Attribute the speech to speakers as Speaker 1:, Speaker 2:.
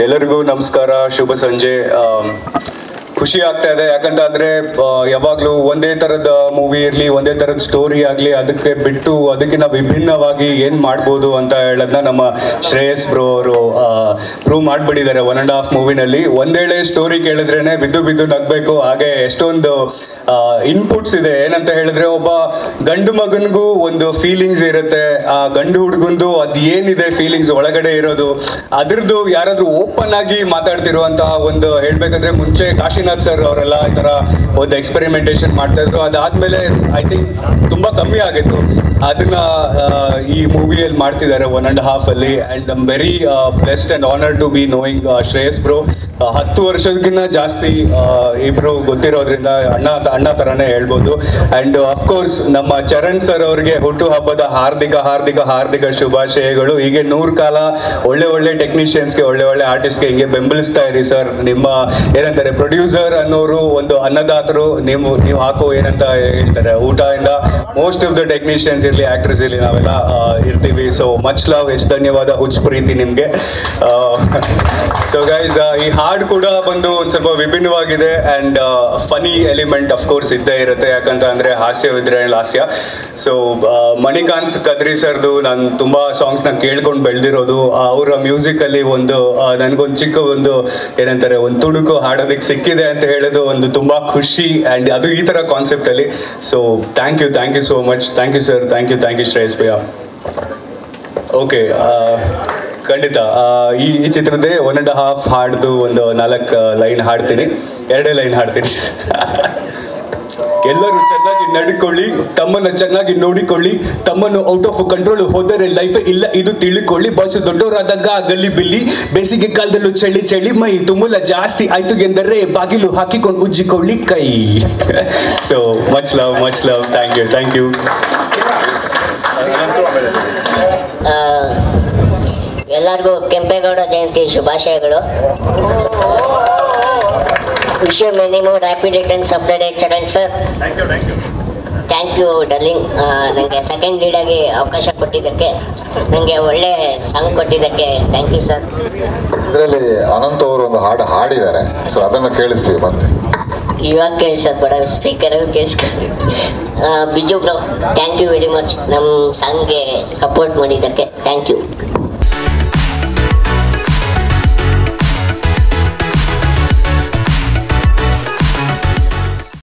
Speaker 1: ಎಲ್ಲರಿಗೂ ನಮಸ್ಕಾರ, ಶುಭ ಸಂಜೆ. ಖುಷಿ ಆಗ್ತಾ ಇದೆ, ಯಾಕಂತಂದ್ರೆ ಯಾವಾಗಲೂ ಒಂದೇ ಥರದ ಮೂವಿ ಇರಲಿ, ಒಂದೇ ಥರದ ಸ್ಟೋರಿ ಆಗಲಿ, ಅದಕ್ಕೆ ಬಿಟ್ಟು ಅದಕ್ಕಿಂತ ವಿಭಿನ್ನವಾಗಿ ಏನು ಮಾಡ್ಬೋದು ಅಂತ ಹೇಳೋದನ್ನ ನಮ್ಮ ಶ್ರೇಯಸ್ ಬ್ರೋ ಅವರು ಪ್ರೂವ್ ಮಾಡಿಬಿಟ್ಟಿದ್ದಾರೆ 1.5 ಮೂವಿನಲ್ಲಿ. ಒಂದೇಳೆ ಸ್ಟೋರಿ ಕೇಳಿದ್ರೇನೆ ಬಿದ್ದು ಬಿದ್ದು ನಗಬೇಕು. ಹಾಗೆ ಎಷ್ಟೊಂದು ಇನ್ಪುಟ್ಸ್ ಇದೆ. ಏನಂತ ಹೇಳಿದ್ರೆ, ಒಬ್ಬ ಗಂಡು ಮಗನಿಗೂ ಒಂದು ಫೀಲಿಂಗ್ಸ್ ಇರುತ್ತೆ, ಆ ಗಂಡು ಹುಡುಗಂದು ಅದು ಏನಿದೆ ಫೀಲಿಂಗ್ಸ್ ಒಳಗಡೆ ಇರೋದು, ಅದ್ರದ್ದು ಯಾರಾದ್ರೂ ಓಪನ್ ಆಗಿ ಮಾತಾಡ್ತಿರುವಂತಹ ಒಂದು ಹೇಳ್ಬೇಕಂದ್ರೆ, ಮುಂಚೆ ಕಾಶಿನಾಥ್ ಸರ್ ಅವರೆಲ್ಲ ಈ ಥರ ಒಂದು ಎಕ್ಸ್ಪೆರಿಮೆಂಟೇಷನ್ ಮಾಡ್ತಾ ಇದ್ರು. ಅದಾದ್ಮೇಲೆ ಐ ಥಿಂಕ್ ತುಂಬ ಕಮ್ಮಿ ಆಗಿತ್ತು. ಅದನ್ನ ಈ ಮೂವಿಯಲ್ಲಿ ಮಾಡ್ತಿದ್ದಾರೆ 1.5 ಅಲ್ಲಿ. And I am very blessed and honoured to be knowing Shreyas bro. 10 ವರ್ಷಕ್ಕಿಂತ ಜಾಸ್ತಿ ಇಬ್ರು ಗೊತ್ತಿರೋದ್ರಿಂದ ಅಣ್ಣ ಥರನೇ ಹೇಳ್ಬೋದು. ಆ್ಯಂಡ್ ಅಫ್ಕೋರ್ಸ್ ನಮ್ಮ ಚರಣ್ ಸರ್ ಅವ್ರಿಗೆ ಹುಟ್ಟುಹಬ್ಬದ ಹಾರ್ದಿಕ ಶುಭಾಶಯಗಳು. ಹೀಗೆ 100 ಕಾಲ ಒಳ್ಳೆ ಟೆಕ್ನಿಷಿಯನ್ಸ್ಗೆ, ಒಳ್ಳೆ ಆರ್ಟಿಸ್ಟ್ಗೆ ಹಿಂಗೆ ಬೆಂಬಲಿಸ್ತಾ ಇರಿ ಸರ್. ನಿಮ್ಮ ಏನಂತಾರೆ, ಪ್ರೊಡ್ಯೂಸರ್ ಅನ್ನೋರು ಒಂದು ಅನ್ನದಾತರು. ನೀವು ಹಾಕೋ ಏನಂತ ಹೇಳ್ತಾರೆ, ಊಟದಿಂದ ಮೋಸ್ಟ್ ಆಫ್ ದ ಟೆಕ್ನಿಷಿಯನ್ಸ್ ಇರಲಿ, ಆಕ್ಟರ್ಸ್ ಇರಲಿ, ನಾವೆಲ್ಲ ಇರ್ತೀವಿ. ಸೊ ಮಚ್ ಲವ್, ಎಷ್ಟು ಧನ್ಯವಾದ, ಹುಚ್ಚು ಪ್ರೀತಿ ನಿಮಗೆ. ಸೊ ಗೈಸ್, ಈ ಹಾಡು ಕೂಡ ಬಂದು ಒಂದು ಸ್ವಲ್ಪ ವಿಭಿನ್ನವಾಗಿದೆ. ಆ್ಯಂಡ್ ಫನಿ ಎಲಿಮೆಂಟ್ ಅಫ್ಕೋರ್ಸ್ ಇದ್ದೇ ಇರುತ್ತೆ, ಯಾಕಂತ ಅಂದರೆ ಹಾಸ್ಯವಿದ್ರೆ ಲಾಸ್ಯ. ಸೊ ಮಣಿಕಾಂತ್ ಕದ್ರಿ ಸರ್ದು ನಾನು ತುಂಬ ಸಾಂಗ್ಸ್ನ ಕೇಳ್ಕೊಂಡು ಬೆಳೆದಿರೋದು. ಅವರ ಮ್ಯೂಸಿಕಲ್ಲಿ ಒಂದು ನನಗೊಂದು ಚಿಕ್ಕ ಒಂದು ಏನಂತಾರೆ, ಒಂದು ತುಣುಕು ಹಾಡೋದಕ್ಕೆ ಸಿಕ್ಕಿದೆ ಅಂತ ಹೇಳೋದು ಒಂದು ತುಂಬ ಖುಷಿ. ಆ್ಯಂಡ್ ಅದು ಈ ಥರ ಕಾನ್ಸೆಪ್ಟಲ್ಲಿ. So thank you so much. Thank you sir, thank you Shreyas ಭಯ್ಯ. ಓಕೆ, ಖಂಡಿತ ಈ ಚಿತ್ರದೇ 1.5 ಹಾಡ್ದು ಒಂದು 4 ಲೈನ್ ಹಾಡ್ತೀನಿ, 2 ಲೈನ್ ಹಾಡ್ತೀನಿ. ಎಲ್ಲರೂ ಚೆನ್ನಾಗಿ ನಡ್ಕೊಳ್ಳಿ, ತಮ್ಮನ್ನು ಚೆನ್ನಾಗಿ ನೋಡಿಕೊಳ್ಳಿ, ತಮ್ಮನ್ನು ಔಟ್ ಆಫ್ ಕಂಟ್ರೋಲ್ ಹೋದರೆ ಲೈಫೇ ಇಲ್ಲ ಇದು ತಿಳ್ಕೊಳ್ಳಿ. ಬಾಯ್ಸ್ ದೊಡ್ಡವರಾದಾಗ ಗಲ್ಲಿ ಬಿಲ್ಲಿ, ಬೇಸಿಗೆ ಕಾಲದಲ್ಲೂ ಚಳಿ ಮೈ ತುಮುಲ ಜಾಸ್ತಿ ಆಯ್ತು ಎಂದರೆ ಬಾಗಿಲು ಹಾಕಿಕೊಂಡು ಉಜ್ಜಿಕೊಳ್ಳಿ ಕೈ. So much love. Thank you.
Speaker 2: ಎಲ್ಲರಿಗೂ ಕೆಂಪೇಗೌಡ ಜಯಂತಿ ಶುಭಾಶಯಗಳು. Wish you many more happy returns of the day Charan sir. Thank you darling. ನನಗೆ ಸೆಕೆಂಡ್ ಲೀಡಾಗಿ ಅವಕಾಶ ಕೊಟ್ಟಿದ್ದಕ್ಕೆ, ನನಗೆ ಒಳ್ಳೆ ಸಾಂಗ್ ಕೊಟ್ಟಿದ್ದಕ್ಕೆ ಥ್ಯಾಂಕ್ ಯು ಸರ್.
Speaker 3: ಇದರಲ್ಲಿ ಅನಂತ್ ಅವರು ಒಂದು ಹಾಡು ಹಾಡಿದ್ದಾರೆ, ಸೊ ಅದನ್ನು ಕೇಳಿಸ್ತೀವಿ ಮತ್ತೆ.
Speaker 2: ಇವಾಗ ಕೇಳಿಸೋದು ಬೇಡ, ಸ್ಪೀಕರಲ್ಲಿ ಕೇಳಿಸ್ಕೊಂಡು. Biju bro, thank you very much ನಮ್ಮ ಸಾಂಗ್ಗೆ ಸಪೋರ್ಟ್ ಮಾಡಿದ್ದಕ್ಕೆ ಥ್ಯಾಂಕ್ ಯು.